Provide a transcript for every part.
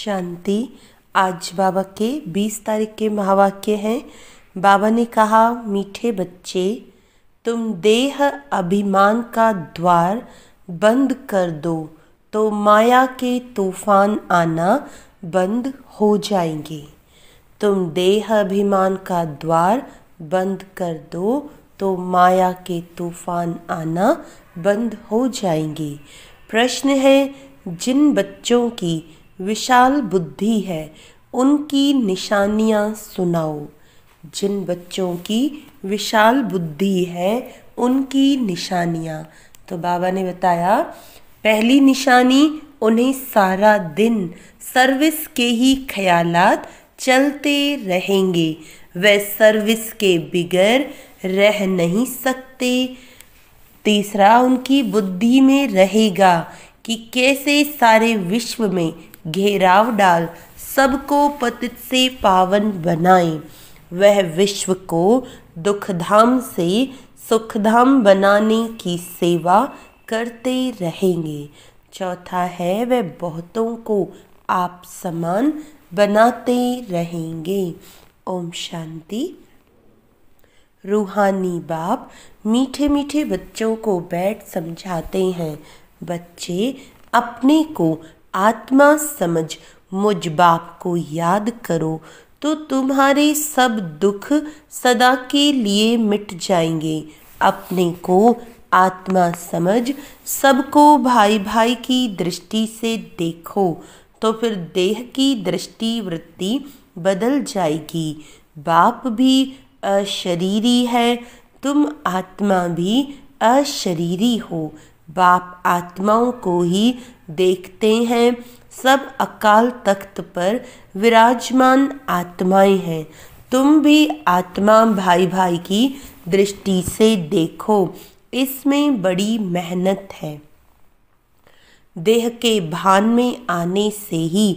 शांति। आज बाबा के 20 तारीख के महावाक्य हैं। बाबा ने कहा, मीठे बच्चे, तुम देह अभिमान का द्वार बंद कर दो तो माया के तूफान आना बंद हो जाएंगे। तुम देह अभिमान का द्वार बंद कर दो तो माया के तूफान आना बंद हो जाएंगे। प्रश्न है, जिन बच्चों की विशाल बुद्धि है उनकी निशानियाँ सुनाओ। जिन बच्चों की विशाल बुद्धि है उनकी निशानियाँ। तो बाबा ने बताया, पहली निशानी, उन्हें सारा दिन सर्विस के ही ख्यालात चलते रहेंगे। वे सर्विस के बिगर रह नहीं सकते। तीसरा, उनकी बुद्धि में रहेगा कि कैसे सारे विश्व में घेराव डाल सबको पतित से पावन बनाएं। वह विश्व को दुखधाम से सुखधाम बनाने की सेवा करते रहेंगे। चौथा है, वह बहुतों को आप समान बनाते रहेंगे। ओम शांति। रूहानी बाप मीठे मीठे बच्चों को बैठ समझाते हैं, बच्चे अपने को आत्मा समझ मुझ बाप को याद करो तो तुम्हारे सब दुख सदा के लिए मिट जाएंगे। अपने को आत्मा समझ सबको भाई भाई की दृष्टि से देखो तो फिर देह की दृष्टि वृत्ति बदल जाएगी। बाप भी अशरीरी है, तुम आत्मा भी अशरीरी हो। बाप आत्माओं को ही देखते हैं। सब अकाल तख्त पर विराजमान आत्माएं हैं। तुम भी आत्मा भाई भाई की दृष्टि से देखो, इसमें बड़ी मेहनत है। देह के भान में आने से ही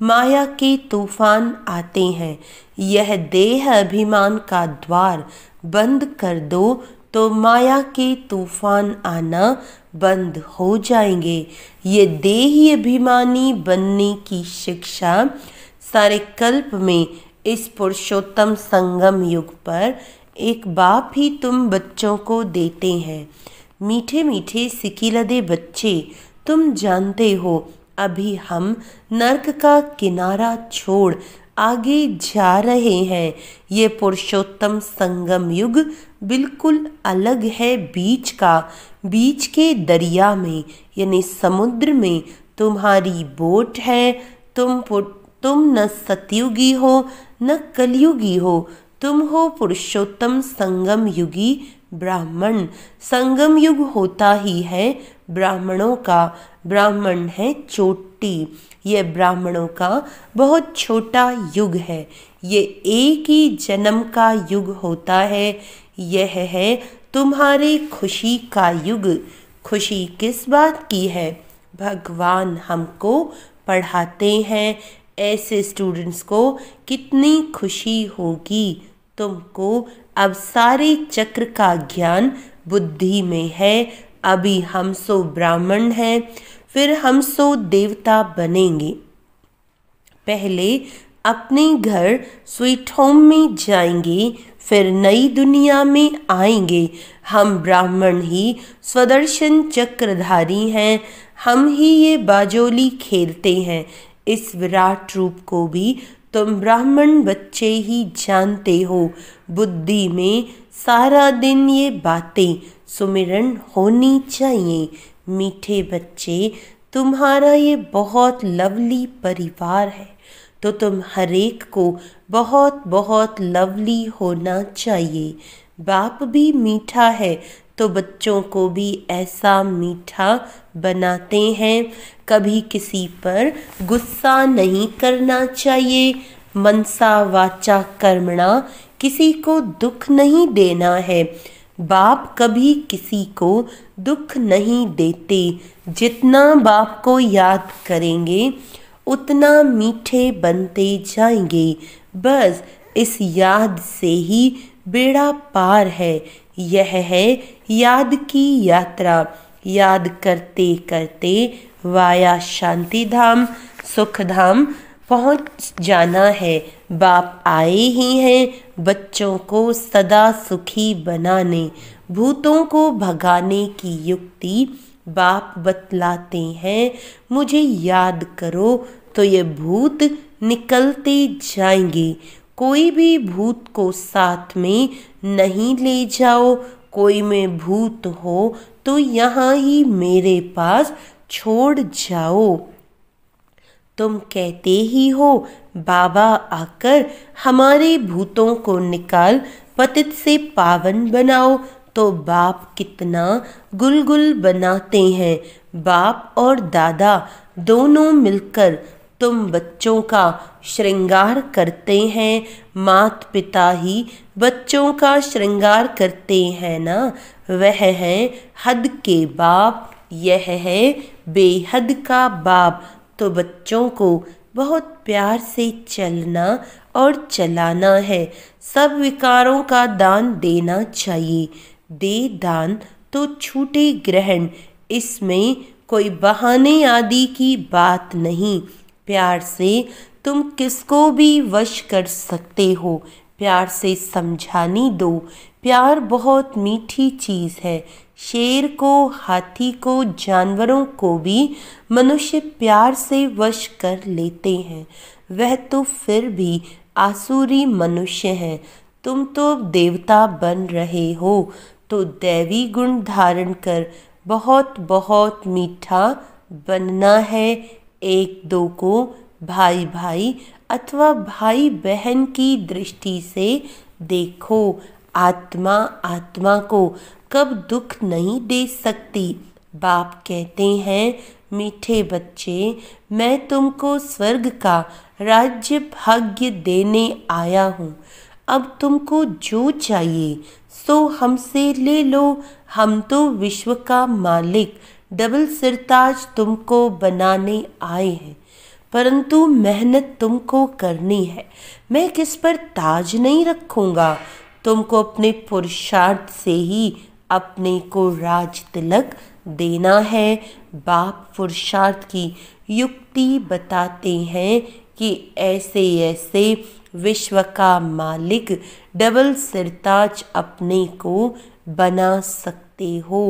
माया के तूफान आते हैं। यह देह अभिमान का द्वार बंद कर दो तो माया के तूफान आना बंद हो जाएंगे। ये देही अभिमानी बनने की शिक्षा सारे कल्प में इस पुरुषोत्तम संगम युग पर एक बाप ही तुम बच्चों को देते हैं। मीठे मीठे सिकिलदे बच्चे, तुम जानते हो अभी हम नर्क का किनारा छोड़ आगे जा रहे हैं। ये पुरुषोत्तम संगम युग बिल्कुल अलग है बीच का। बीच के दरिया में यानी समुद्र में तुम्हारी बोट है। तुम न सतयुगी हो न कलयुगी हो, तुम हो पुरुषोत्तम संगम युगी ब्राह्मण। संगम युग होता ही है ब्राह्मणों का। ब्राह्मण है चोटी। यह ब्राह्मणों का बहुत छोटा युग है। ये एक ही जन्म का युग होता है। यह है तुम्हारे खुशी का युग। खुशी किस बात की है? भगवान हमको पढ़ाते हैं। ऐसे स्टूडेंट्स को कितनी खुशी होगी। तुमको अब सारे चक्र का ज्ञान बुद्धि में है। अभी हम सो ब्राह्मण हैं, फिर हम सो देवता बनेंगे। पहले अपने घर स्वीट होम में जाएंगे, फिर नई दुनिया में आएंगे। हम ब्राह्मण ही स्वदर्शन चक्रधारी हैं। हम ही ये बाजोली खेलते हैं। इस विराट रूप को भी तुम ब्राह्मण बच्चे ही जानते हो। बुद्धि में सारा दिन ये बातें सुमिरन होनी चाहिए। मीठे बच्चे, तुम्हारा ये बहुत लवली परिवार है, तो तुम हरेक को बहुत बहुत लवली होना चाहिए। बाप भी मीठा है तो बच्चों को भी ऐसा मीठा बनाते हैं। कभी किसी पर गुस्सा नहीं करना चाहिए। मनसा वाचा कर्मणा, किसी को दुख नहीं देना है। बाप कभी किसी को दुख नहीं देते। जितना बाप को याद करेंगे उतना मीठे बनते जाएंगे। बस इस याद से ही बेड़ा पार है। यह है याद की यात्रा। याद करते करते वाया शांति धाम, सुख धाम पहुंच जाना है। बाप आए ही हैं बच्चों को सदा सुखी बनाने। भूतों को भगाने की युक्ति बाप बतलाते हैं। मुझे याद करो तो ये भूत निकलते जाएंगे। कोई भी भूत को साथ में नहीं ले जाओ। कोई में भूत हो तो यहाँ ही मेरे पास छोड़ जाओ। तुम कहते ही हो बाबा आकर हमारे भूतों को निकाल पतित से पावन बनाओ, तो बाप कितना गुलगुल बनाते हैं। बाप और दादा दोनों मिलकर तुम बच्चों का श्रृंगार करते हैं। माता पिता ही बच्चों का श्रृंगार करते हैं ना। वह है हद के बाप, यह है बेहद का बाप। तो बच्चों को बहुत प्यार से चलना और चलाना है। सब विकारों का दान देना चाहिए। दे दान तो छूटे ग्रहण, इसमें कोई बहाने आदि की बात नहीं। प्यार से तुम किसको भी वश कर सकते हो। प्यार से समझानी दो। प्यार बहुत मीठी चीज़ है। शेर को, हाथी को, जानवरों को भी मनुष्य प्यार से वश कर लेते हैं। वह तो फिर भी आसुरी मनुष्य हैं। तुम तो देवता बन रहे हो, तो दैवी गुण धारण कर बहुत बहुत मीठा बनना है। एक दो को भाई भाई अथवा भाई बहन की दृष्टि से देखो। आत्मा आत्मा को कब दुख नहीं दे सकती। बाप कहते हैं मीठे बच्चे, मैं तुमको स्वर्ग का राज्य भाग्य देने आया हूँ। अब तुमको जो चाहिए सो हमसे ले लो। हम तो विश्व का मालिक डबल सिरताज तुमको बनाने आए हैं, परंतु मेहनत तुमको करनी है। मैं किस पर ताज नहीं रखूँगा। तुमको अपने पुरुषार्थ से ही अपने को राज तिलक देना है। बाप पुरुषार्थ की युक्ति बताते हैं कि ऐसे ऐसे विश्व का मालिक डबल सिरताज अपने को बना सकते हो।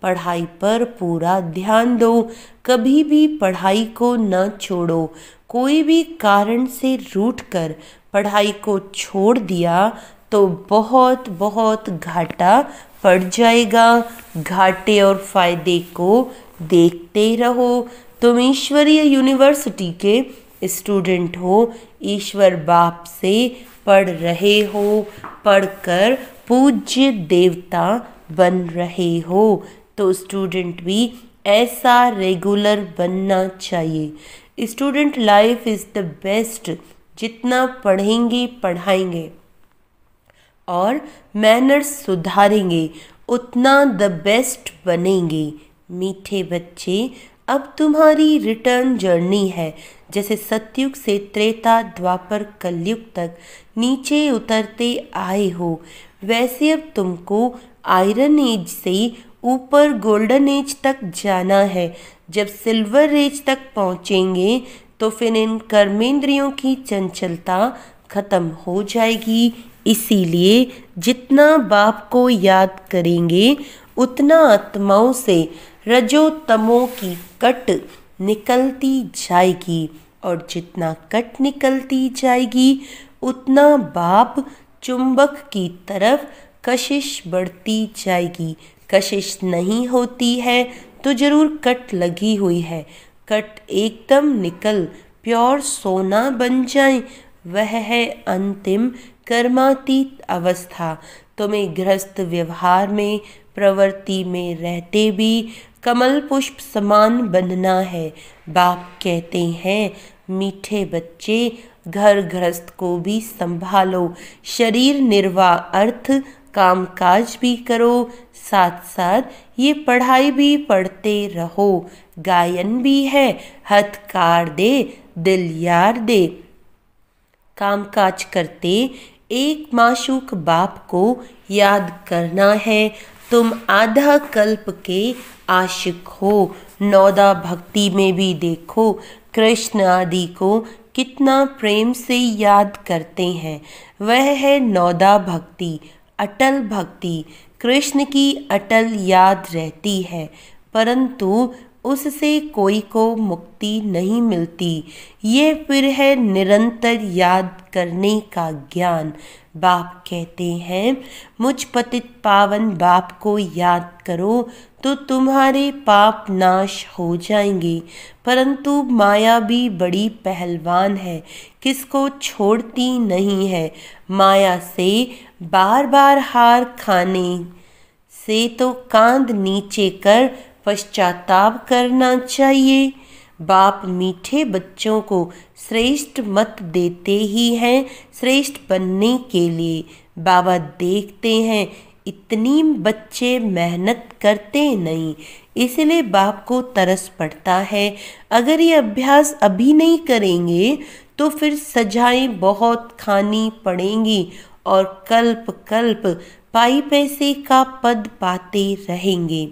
पढ़ाई पर पूरा ध्यान दो। कभी भी पढ़ाई को न छोड़ो। कोई भी कारण से रूठकर पढ़ाई को छोड़ दिया तो बहुत बहुत घाटा पड़ जाएगा। घाटे और फायदे को देखते रहो। तुम ईश्वरीय यूनिवर्सिटी के स्टूडेंट हो। ईश्वर बाप से पढ़ रहे हो। पढ़कर पूज्य देवता बन रहे हो, तो स्टूडेंट भी ऐसा रेगुलर बनना चाहिए। Student life is the best. जितना पढ़ेंगे पढ़ाएंगे और मैनर्स सुधारेंगे उतना द बेस्ट बनेंगे। मीठे बच्चे, अब तुम्हारी रिटर्न जर्नी है। जैसे सतयुग से त्रेता द्वापर कलयुग तक नीचे उतरते आए हो, वैसे अब तुमको आयरन एज से ऊपर गोल्डन एज तक जाना है। जब सिल्वर एज तक पहुँचेंगे तो फिर इन कर्मेंद्रियों की चंचलता खत्म हो जाएगी। इसीलिए जितना बाप को याद करेंगे उतना आत्माओं से रजो तमो की कट निकलती जाएगी, और जितना कट निकलती जाएगी उतना बाप चुंबक की तरफ कशिश बढ़ती जाएगी। कशिश नहीं होती है तो जरूर कट लगी हुई है। कट एकदम निकल प्योर सोना बन जाए, वह है अंतिम कर्मातीत अवस्था। तुम्हें गृहस्थ व्यवहार में, प्रवृत्ति में रहते भी कमल पुष्प समान बनना है। बाप कहते हैं मीठे बच्चे, घर गृहस्थ को भी संभालो। शरीर निर्वाह अर्थ काम काज भी करो, साथ साथ ये पढ़ाई भी पढ़ते रहो। गायन भी है, हथकार दे दिल यार दे। काम काज करते एक माशूक बाप को याद करना है। तुम आधा कल्प के आशिक हो। नौदा भक्ति में भी देखो, कृष्ण आदि को कितना प्रेम से याद करते हैं। वह है नौदा भक्ति, अटल भक्ति। कृष्ण की अटल याद रहती है, परंतु उससे कोई को मुक्ति नहीं मिलती। ये फिर है निरंतर याद करने का ज्ञान। बाप कहते हैं, मुझ पतित पावन बाप को याद करो तो तुम्हारे पाप नाश हो जाएंगे। परंतु माया भी बड़ी पहलवान है, किसको छोड़ती नहीं है। माया से बार बार हार खाने से तो कांध नीचे कर पश्चाताप करना चाहिए। बाप मीठे बच्चों को श्रेष्ठ मत देते ही हैं श्रेष्ठ बनने के लिए। बाबा देखते हैं इतनी बच्चे मेहनत करते नहीं, इसलिए बाप को तरस पड़ता है। अगर ये अभ्यास अभी नहीं करेंगे तो फिर सजाएं बहुत खानी पड़ेंगी और कल्प कल्प पाई पैसे का पद पाते रहेंगे।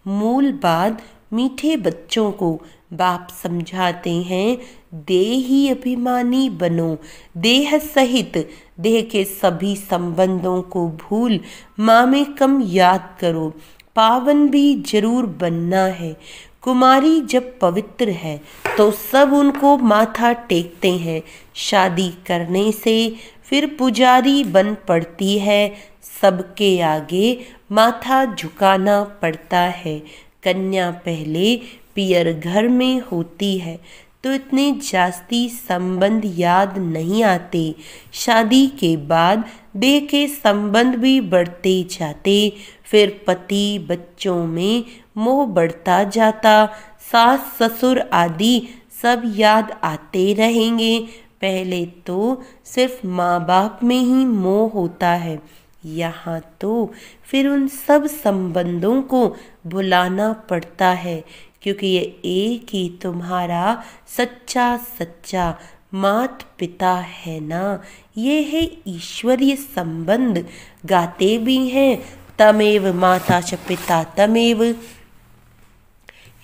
मूल बात मीठे बच्चों को बाप समझाते हैं, देही अभिमानी बनो। देह सहित देह के सभी संबंधों को भूल माँ में कम याद करो। पावन भी जरूर बनना है। कुमारी जब पवित्र है तो सब उनको माथा टेकते हैं। शादी करने से फिर पुजारी बन पड़ती है, सबके आगे माथा झुकाना पड़ता है। कन्या पहले पियर घर में होती है तो इतने जास्ती संबंध याद नहीं आते। शादी के बाद देह के संबंध भी बढ़ते जाते, फिर पति बच्चों में मोह बढ़ता जाता। सास ससुर आदि सब याद आते रहेंगे। पहले तो सिर्फ माँ बाप में ही मोह होता है, यहाँ तो फिर उन सब संबंधों को भुलाना पड़ता है, क्योंकि ये एक ही तुम्हारा सच्चा सच्चा मात पिता है ना। ये है ईश्वरीय संबंध। गाते भी हैं, तमेव माता च पिता तमेव।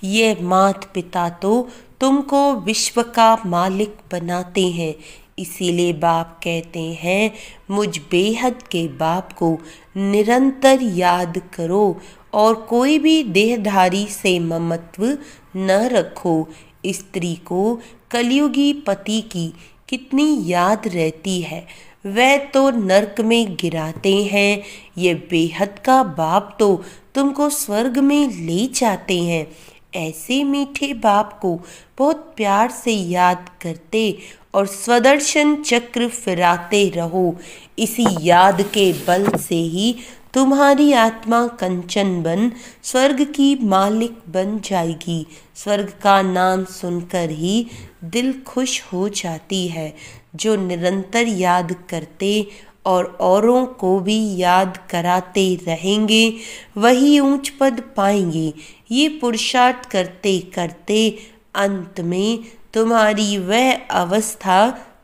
ये मात पिता तो तुमको विश्व का मालिक बनाते हैं। इसीलिए बाप कहते हैं, मुझ बेहद के बाप को निरंतर याद करो और कोई भी देहधारी से ममत्व न रखो। स्त्री को कलयुगी पति की कितनी याद रहती है, वह तो नरक में गिराते हैं। ये बेहद का बाप तो तुमको स्वर्ग में ले जाते हैं। ऐसे मीठे बाप को बहुत प्यार से याद करते और स्वदर्शन चक्र फिराते रहो। इसी याद के बल से ही तुम्हारी आत्मा कंचन बन स्वर्ग की मालिक बन जाएगी। स्वर्ग का नाम सुनकर ही दिल खुश हो जाती है। जो निरंतर याद करते और औरों को भी याद कराते रहेंगे, वही ऊंच पद पाएंगे। ये पुरुषार्थ करते करते अंत में तुम्हारी वह अवस्था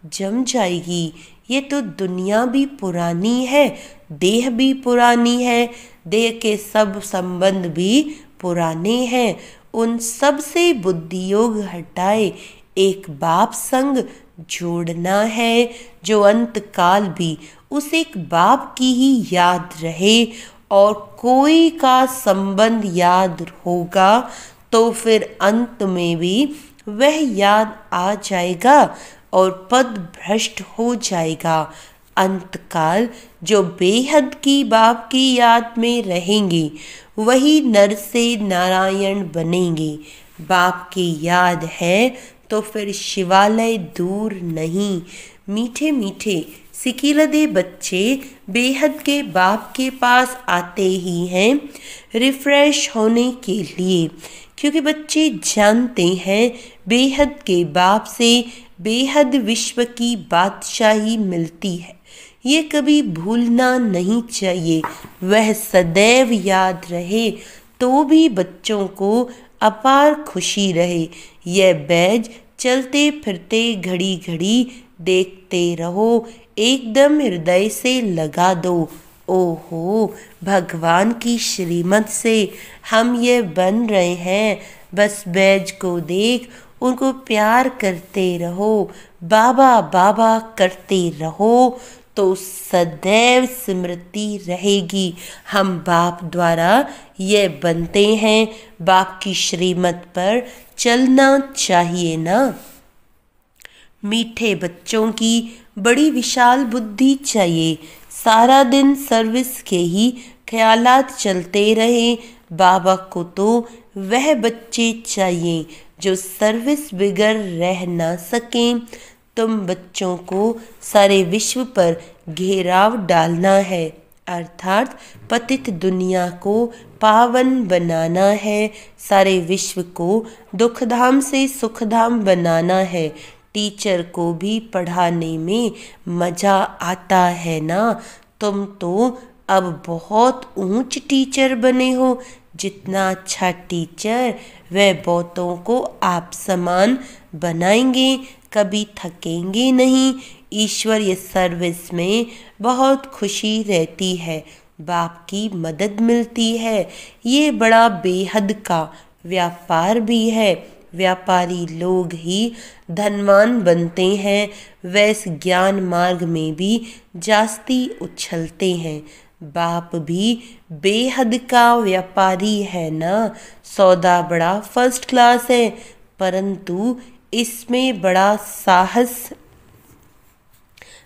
जम जाएगी। ये तो दुनिया भी पुरानी है, देह भी पुरानी है, देह के सब संबंध भी पुराने हैं। उन सब से बुद्धि योग हटाए एक बाप संग जोड़ना है, जो अंत काल भी उस एक बाप की ही याद रहे। और कोई का संबंध याद होगा तो फिर अंत में भी वह याद आ जाएगा और पद भ्रष्ट हो जाएगा। अंतकाल जो बेहद की बाप की याद में रहेंगे, वही नर से नारायण बनेंगे। बाप की याद है तो फिर शिवालय दूर नहीं। मीठे मीठे सिकिलदे बच्चे बेहद के बाप के पास आते ही हैं रिफ्रेश होने के लिए, क्योंकि बच्चे जानते हैं बेहद के बाप से बेहद विश्व की बादशाही मिलती है। ये कभी भूलना नहीं चाहिए। वह सदैव याद रहे तो भी बच्चों को अपार खुशी रहे। यह बैज चलते फिरते घड़ी घड़ी देखते रहो, एकदम हृदय से लगा दो। ओहो, भगवान की श्रीमत से हम ये बन रहे हैं। बस बैज को देख उनको प्यार करते रहो, बाबा बाबा करते रहो, तो सदैव स्मृति रहेगी। हम बाप द्वारा ये बनते हैं, बाप की श्रीमत पर चलना चाहिए ना। मीठे बच्चों की बड़ी विशाल बुद्धि चाहिए, सारा दिन सर्विस के ही ख्यालात चलते रहे। बाबा को तो वह बच्चे चाहिए जो सर्विस बिगर रह ना सकें। तुम बच्चों को सारे विश्व पर घेराव डालना है, अर्थात पतित दुनिया को पावन बनाना है, सारे विश्व को दुखधाम से सुखधाम बनाना है। टीचर को भी पढ़ाने में मज़ा आता है ना। तुम तो अब बहुत ऊंच टीचर बने हो, जितना अच्छा टीचर वह बहुतों को आप समान बनाएंगे, कभी थकेंगे नहीं। ईश्वरीय सर्विस में बहुत खुशी रहती है, बाप की मदद मिलती है। ये बड़ा बेहद का व्यापार भी है, व्यापारी लोग ही धनवान बनते हैं, वैसे ज्ञान मार्ग में भी जास्ती उछलते हैं। बाप भी बेहद का व्यापारी है ना। सौदा बड़ा फर्स्ट क्लास है, परंतु इसमें बड़ा साहस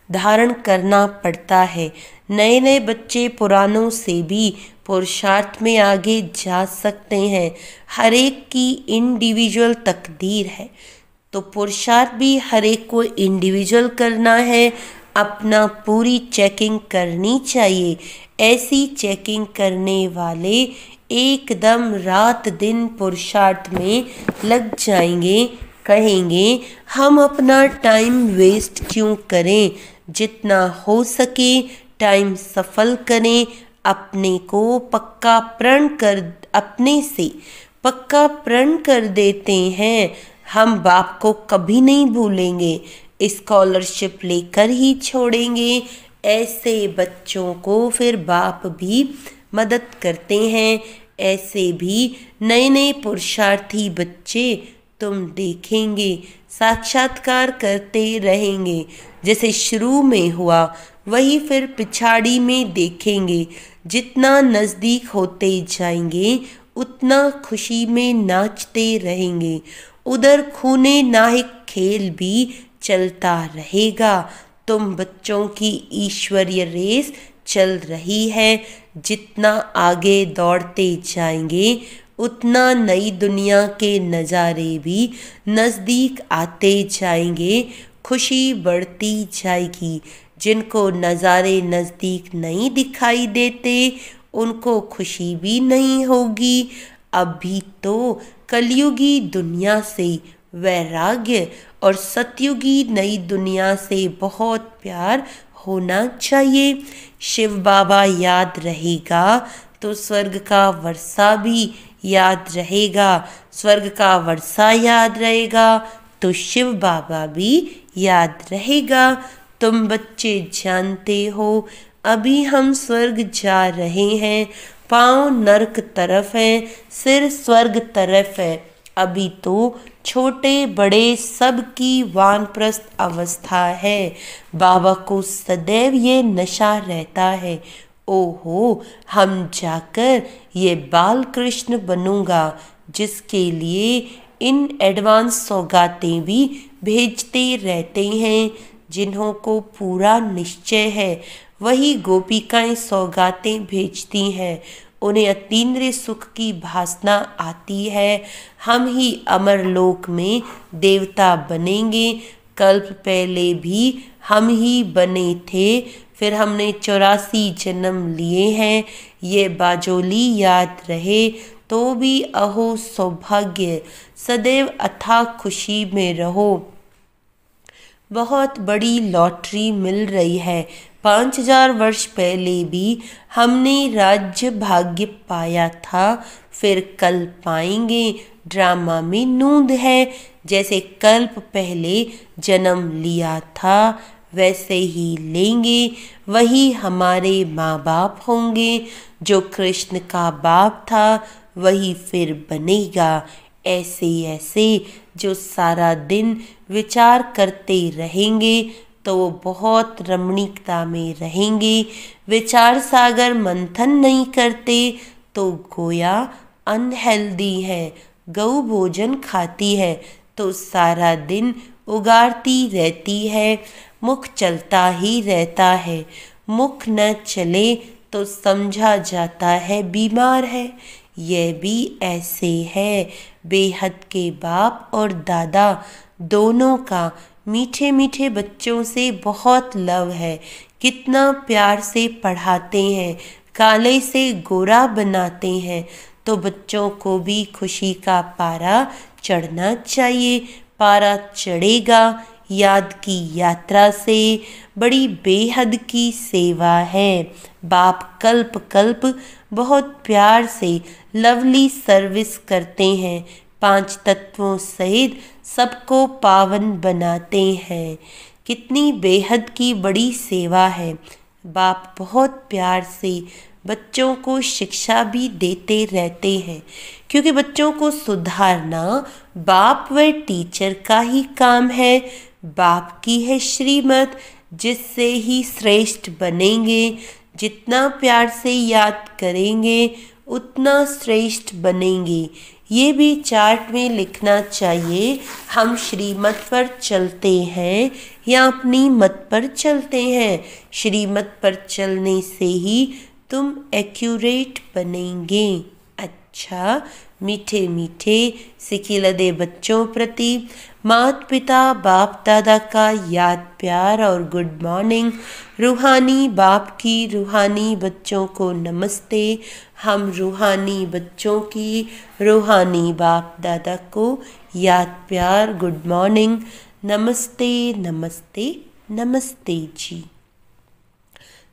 धारण करना पड़ता है। नए नए बच्चे पुरानों से भी पुरुषार्थ में आगे जा सकते हैं। हर एक की इंडिविजुअल तकदीर है, तो पुरुषार्थ भी हर एक को इंडिविजुअल करना है। अपना पूरी चेकिंग करनी चाहिए। ऐसी चेकिंग करने वाले एकदम रात दिन पुरुषार्थ में लग जाएंगे, कहेंगे हम अपना टाइम वेस्ट क्यों करें, जितना हो सके टाइम सफल करें। अपने से पक्का प्रण कर देते हैं, हम बाप को कभी नहीं भूलेंगे, स्कॉलरशिप लेकर ही छोड़ेंगे। ऐसे बच्चों को फिर बाप भी मदद करते हैं। ऐसे भी नए नए पुरुषार्थी बच्चे तुम देखेंगे, साक्षात्कार करते रहेंगे। जैसे शुरू में हुआ वही फिर पिछाड़ी में देखेंगे। जितना नज़दीक होते जाएंगे उतना खुशी में नाचते रहेंगे। उधर खूने नाहिक खेल भी चलता रहेगा। तुम बच्चों की ईश्वरीय रेस चल रही है। जितना आगे दौड़ते जाएंगे उतना नई दुनिया के नज़ारे भी नज़दीक आते जाएंगे, खुशी बढ़ती जाएगी। जिनको नज़ारे नज़दीक नहीं दिखाई देते उनको खुशी भी नहीं होगी। अभी तो कलयुगी दुनिया से वैराग्य और सतयुगी नई दुनिया से बहुत प्यार होना चाहिए। शिव बाबा याद रहेगा तो स्वर्ग का वर्षा भी याद रहेगा, स्वर्ग का वर्षा याद रहेगा तो शिव बाबा भी याद रहेगा। तुम बच्चे जानते हो अभी हम स्वर्ग जा रहे हैं, पाँव नरक तरफ है, सिर स्वर्ग तरफ है। अभी तो छोटे बड़े सबकी वानप्रस्थ अवस्था है। बाबा को सदैव ये नशा रहता है, ओहो हम जाकर ये बाल कृष्ण बनूंगा, जिसके लिए इन एडवांस सौगातें भी भेजते रहते हैं। जिन्हों को पूरा निश्चय है वही गोपिकाएं सौगातें भेजती हैं। उन्हें अतीन्द्रिय सुख की भासना आती है। हम ही अमर लोक में देवता बनेंगे। कल्प पहले भी हम ही बने थे, फिर हमने 84 जन्म लिए हैं। ये बाजोली याद रहे तो भी अहो सौभाग्य, सदैव अथाह खुशी में रहो। बहुत बड़ी लॉटरी मिल रही है। 5000 वर्ष पहले भी हमने राज्य भाग्य पाया था, फिर कल पाएंगे। ड्रामा में नूंद है, जैसे कल्प पहले जन्म लिया था वैसे ही लेंगे। वही हमारे माँ बाप होंगे। जो कृष्ण का बाप था वही फिर बनेगा। ऐसे ऐसे जो सारा दिन विचार करते रहेंगे तो वो बहुत रमणीकता में रहेंगे। विचार सागर मंथन नहीं करते तो गोया अनहेल्दी है। गऊ भोजन खाती है तो सारा दिन उगारती रहती है। मुख चलता ही रहता है, मुख न चले तो समझा जाता है बीमार है। यह भी ऐसे है। बेहद के बाप और दादा दोनों का मीठे मीठे बच्चों से बहुत लव है। कितना प्यार से पढ़ाते हैं, काले से गोरा बनाते हैं। तो बच्चों को भी खुशी का पारा चढ़ना चाहिए। पारा चढ़ेगा याद की यात्रा से। बड़ी बेहद की सेवा है। बाप कल्प कल्प बहुत प्यार से लवली सर्विस करते हैं। 5 तत्वों सहित सबको पावन बनाते हैं। कितनी बेहद की बड़ी सेवा है। बाप बहुत प्यार से बच्चों को शिक्षा भी देते रहते हैं, क्योंकि बच्चों को सुधारना बाप व टीचर का ही काम है। बाप की है श्रीमत, जिससे ही श्रेष्ठ बनेंगे। जितना प्यार से याद करेंगे उतना श्रेष्ठ बनेंगे। ये भी चार्ट में लिखना चाहिए। हम श्रीमत पर चलते हैं या अपनी मत पर चलते हैं। श्रीमत पर चलने से ही तुम एक्यूरेट बनेंगे। अच्छा, मीठे मीठे सिखिलदे बच्चों प्रति माता पिता बाप दादा का याद प्यार और गुड मॉर्निंग। रूहानी बाप की रूहानी बच्चों को नमस्ते। हम रूहानी बच्चों की रूहानी बाप दादा को याद प्यार गुड मॉर्निंग। नमस्ते नमस्ते नमस्ते जी।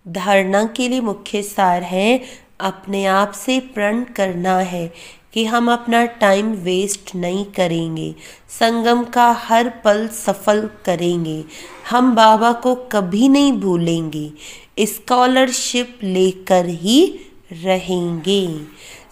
धारणा के लिए मुख्य सार है, अपने आप से प्रण करना है कि हम अपना टाइम वेस्ट नहीं करेंगे। संगम का हर पल सफल करेंगे। हम बाबा को कभी नहीं भूलेंगे। स्कॉलरशिप लेकर ही रहेंगे।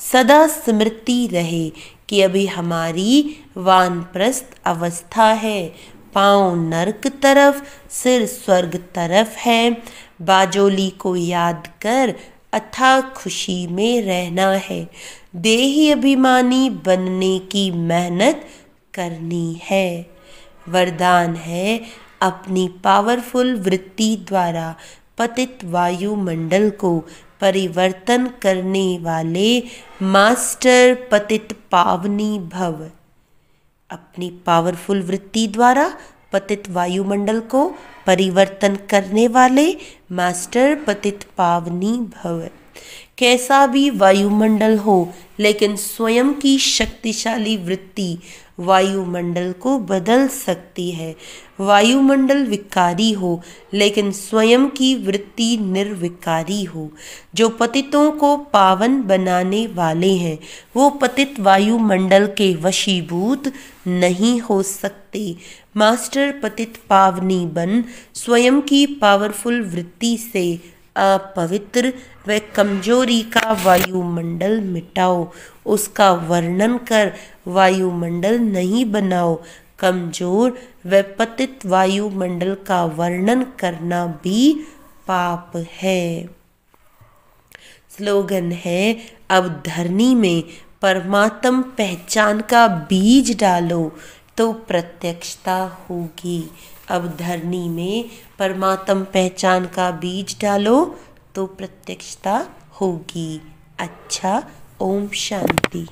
सदा स्मृति रहे कि अभी हमारी वानप्रस्थ अवस्था है। पाँव नरक तरफ, सिर स्वर्ग तरफ है। बाजोली को याद कर अथाह खुशी में रहना है। देही अभिमानी बनने की मेहनत करनी है। वरदान है, अपनी पावरफुल वृत्ति द्वारा पतित वायुमंडल को परिवर्तन करने वाले मास्टर पतित पावनी भव। अपनी पावरफुल वृत्ति द्वारा पतित वायुमंडल को परिवर्तन करने वाले मास्टर पतित पावनी भव। कैसा भी वायुमंडल हो, लेकिन स्वयं की शक्तिशाली वृत्ति वायुमंडल को बदल सकती है। वायुमंडल विकारी हो, लेकिन स्वयं की वृत्ति निर्विकारी हो। जो पतितों को पावन बनाने वाले हैं, वो पतित वायुमंडल के वशीभूत नहीं हो सकते। मास्टर पतित पावनी बन स्वयं की पावरफुल वृत्ति से अपवित्र व कमजोरी का वायुमंडल मिटाओ। उसका वर्णन कर वायुमंडल नहीं बनाओ। कमजोर व पतित वायुमंडल का वर्णन करना भी पाप है। स्लोगन है, अब धरनी में परमात्म पहचान का बीज डालो तो प्रत्यक्षता होगी। अब धरनी में परमात्म पहचान का बीज डालो तो प्रत्यक्षता होगी। अच्छा, ओम शांति।